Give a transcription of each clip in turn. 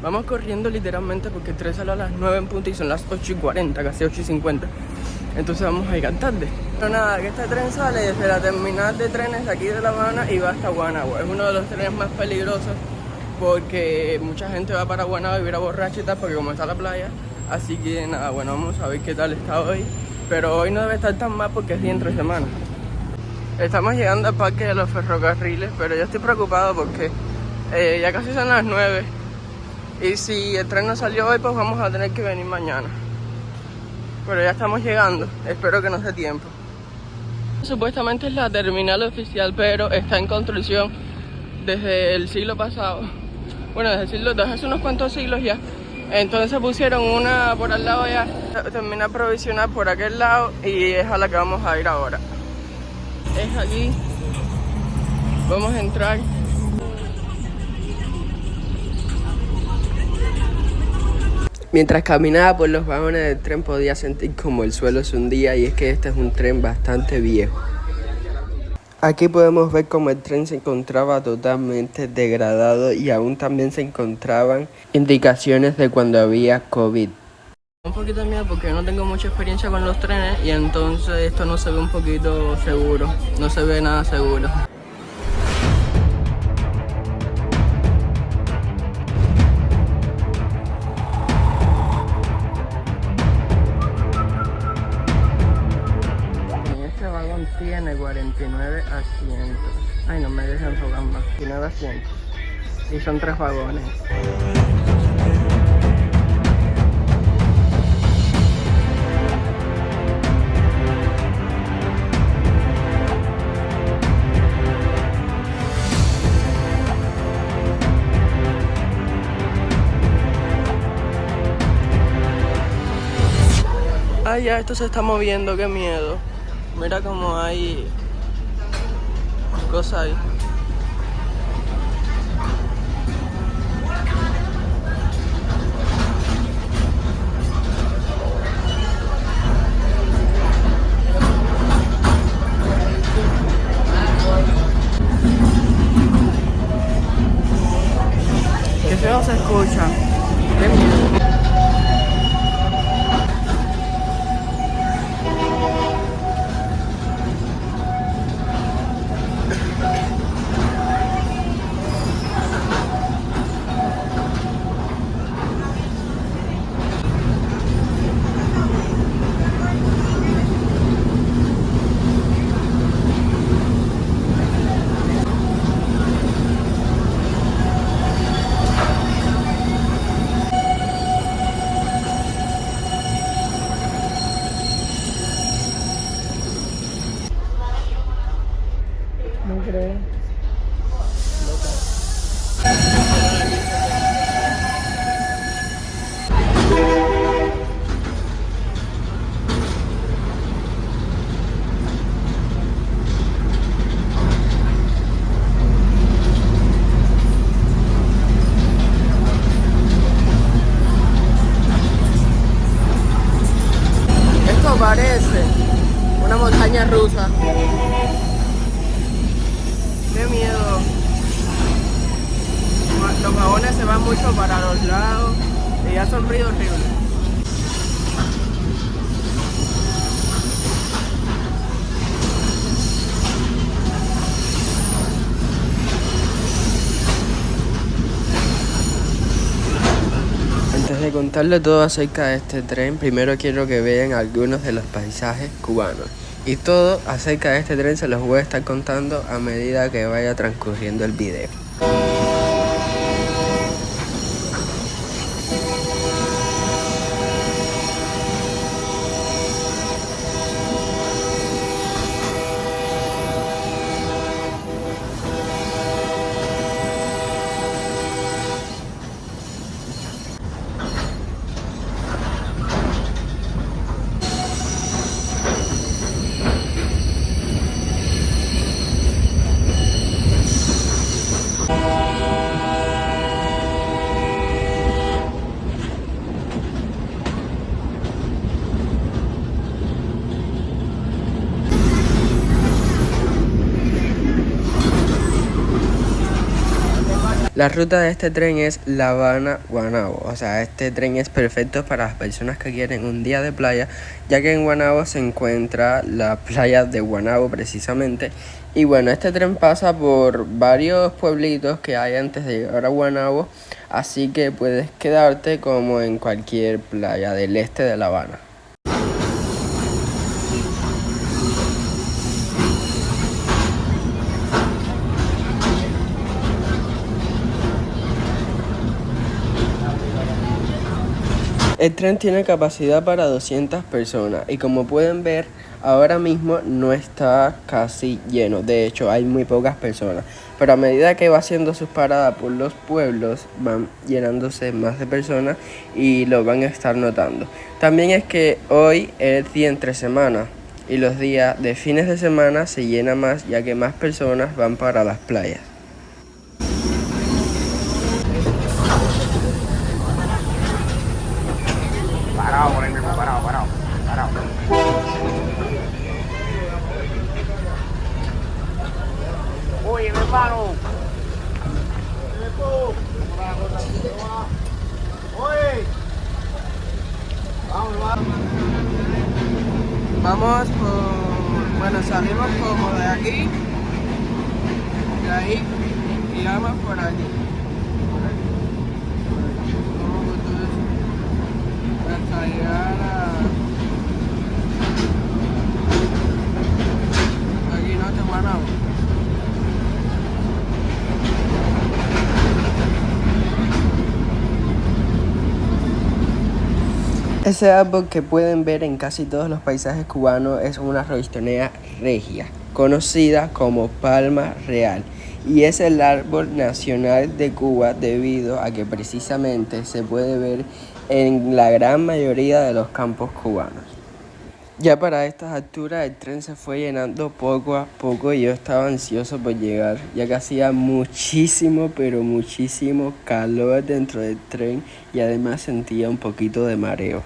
Vamos corriendo literalmente porque el tren sale a las 9 en punto y son las 8:40, casi 8:50. Entonces vamos a llegar tarde. Pero nada, que este tren sale desde la terminal de trenes de aquí de La Habana y va hasta Guaynabo. Es uno de los trenes más peligrosos porque mucha gente va para Guaynabo y viene borracha y tal, porque como está la playa. Así que nada, bueno, vamos a ver qué tal está hoy. Pero hoy no debe estar tan mal porque es día entre semana. Estamos llegando al parque de los ferrocarriles, pero yo estoy preocupado porque ya casi son las 9. Y si el tren no salió hoy, pues vamos a tener que venir mañana. Pero ya estamos llegando, espero que nos dé tiempo. Supuestamente es la terminal oficial, pero está en construcción desde el siglo pasado. Bueno, desde hace unos cuantos siglos ya. Entonces pusieron una por al lado ya, terminal provisional por aquel lado, y es a la que vamos a ir ahora. Es aquí, vamos a entrar. Mientras caminaba por los vagones del tren podía sentir como el suelo se hundía, y es que este es un tren bastante viejo. Aquí podemos ver cómo el tren se encontraba totalmente degradado y aún también se encontraban indicaciones de cuando había COVID. Un poquito de miedo porque no tengo mucha experiencia con los trenes y entonces esto no se ve un poquito seguro, no se ve nada seguro. Tiene 49 asientos. Ay, no me dejan enfocar más. 49 asientos. Y son 3 vagones. Ay, ya esto se está moviendo, qué miedo. Mira cómo hay cosas ahí. Qué feo se escucha. Qué miedo. No creo. Esto parece una montaña rusa. Qué miedo. Los vagones se van mucho para los lados y ya son ruidos horribles. Antes de contarles todo acerca de este tren, primero quiero que vean algunos de los paisajes cubanos. Y todo acerca de este tren se los voy a estar contando a medida que vaya transcurriendo el video. La ruta de este tren es La Habana-Guaynabo, o sea, este tren es perfecto para las personas que quieren un día de playa, ya que en Guaynabo se encuentra la playa de Guaynabo precisamente. Y bueno, este tren pasa por varios pueblitos que hay antes de llegar a Guaynabo, así que puedes quedarte como en cualquier playa del este de La Habana. El tren tiene capacidad para 200 personas y como pueden ver, ahora mismo no está casi lleno. De hecho, hay muy pocas personas. Pero a medida que va haciendo sus paradas por los pueblos, van llenándose más de personas y lo van a estar notando. También es que hoy es día entre semana y los días de fines de semana se llena más, ya que más personas van para las playas. Parado por ahí mismo, parado. Oye, mi hermano. Oye. Vamos por... Bueno, salimos como de aquí, de ahí, y vamos por aquí. Vamos por todo eso, hasta llegar a... Aquí, no te Guaynabo. Ese árbol que pueden ver en casi todos los paisajes cubanos es una Roystonea regia, conocida como palma real, y es el árbol nacional de Cuba debido a que precisamente se puede ver en la gran mayoría de los campos cubanos. Ya para estas alturas el tren se fue llenando poco a poco y yo estaba ansioso por llegar, ya que hacía muchísimo, pero muchísimo calor dentro del tren y además sentía un poquito de mareo.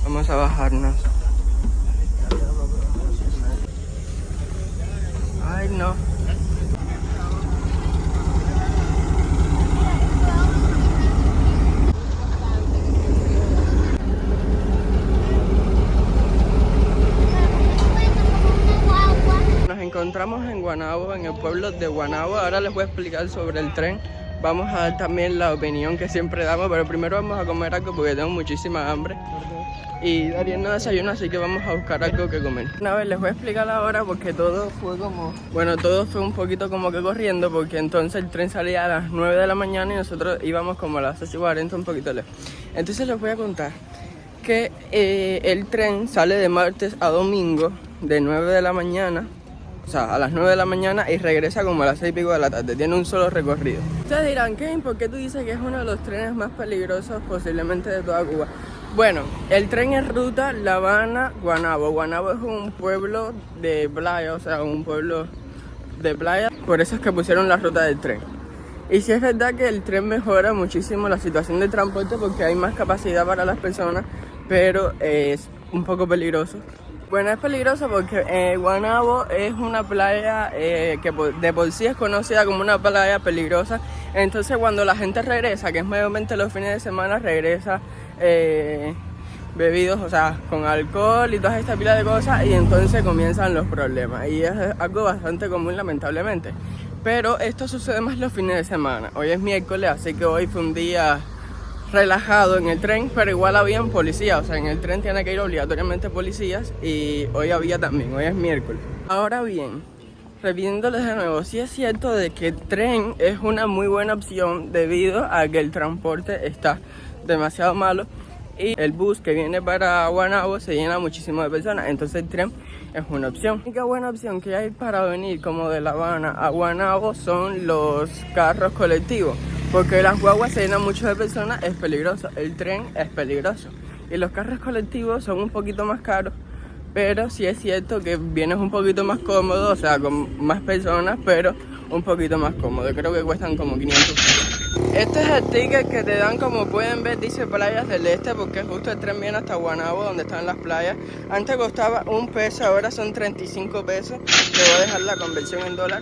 Vamos a bajarnos. Ay, no. encontramos en Guaynabo, en el pueblo de Guaynabo. Ahora les voy a explicar sobre el tren. Vamos a dar también la opinión que siempre damos, pero primero vamos a comer algo porque tengo muchísima hambre. Y Darien no desayuna, así que vamos a buscar algo que comer. Una vez les voy a explicar ahora porque todo fue como... Bueno, todo fue un poquito como que corriendo, porque entonces el tren salía a las 9 de la mañana y nosotros íbamos como a las 8:40, un poquito lejos. Entonces les voy a contar que el tren sale de martes a domingo de 9 de la mañana, o sea, a las 9 de la mañana, y regresa como a las 6 y pico de la tarde. Tiene un solo recorrido. Ustedes dirán, Kevin, ¿por qué tú dices que es uno de los trenes más peligrosos posiblemente de toda Cuba? Bueno, el tren es ruta La Habana-Guaynabo. Guaynabo es un pueblo de playa, o sea, un pueblo de playa. Por eso es que pusieron la ruta del tren. Y sí es verdad que el tren mejora muchísimo la situación de transporte porque hay más capacidad para las personas, pero es un poco peligroso. Bueno, es peligroso porque Guaynabo es una playa que de por sí es conocida como una playa peligrosa. Entonces cuando la gente regresa, que es mayormente los fines de semana, regresa bebidos, o sea, con alcohol y todas estas pilas de cosas, y entonces comienzan los problemas. Y es algo bastante común, lamentablemente. Pero esto sucede más los fines de semana. Hoy es miércoles, así que hoy fue un día relajado en el tren, pero igual habían policías, o sea, en el tren tiene que ir obligatoriamente policías y hoy había también, hoy es miércoles. Ahora bien, repitiéndoles de nuevo, sí es cierto de que el tren es una muy buena opción debido a que el transporte está demasiado malo y el bus que viene para Guaynabo se llena muchísimo de personas, entonces el tren es una opción. La única buena opción que hay para venir como de La Habana a Guaynabo son los carros colectivos, porque las guaguas se llenan mucho de personas, es peligroso, el tren es peligroso y los carros colectivos son un poquito más caros, pero sí es cierto que vienes un poquito más cómodo, o sea, con más personas, pero un poquito más cómodo. Creo que cuestan como 500 pesos. Este es el ticket que te dan, como pueden ver, dice Playas del Este, porque justo el tren viene hasta Guaynabo, donde están las playas. Antes costaba 1 peso, ahora son 35 pesos. Te voy a dejar la conversión en dólar.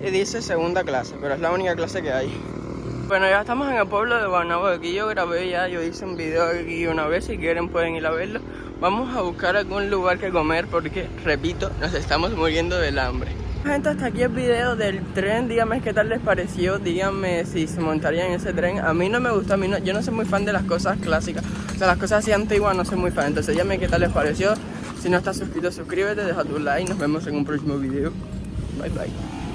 Y dice segunda clase, pero es la única clase que hay. Bueno, ya estamos en el pueblo de Guaynabo. Aquí yo grabé ya, yo hice un video aquí una vez, si quieren pueden ir a verlo. Vamos a buscar algún lugar que comer porque, repito, nos estamos muriendo del hambre. Gente, hasta aquí el video del tren. Díganme qué tal les pareció, díganme si se montarían en ese tren. A mí no me gusta, yo no soy muy fan de las cosas clásicas, o sea, las cosas así antiguas no soy muy fan. Entonces díganme qué tal les pareció. Si no estás suscrito, suscríbete, deja tu like. Nos vemos en un próximo video. Bye bye.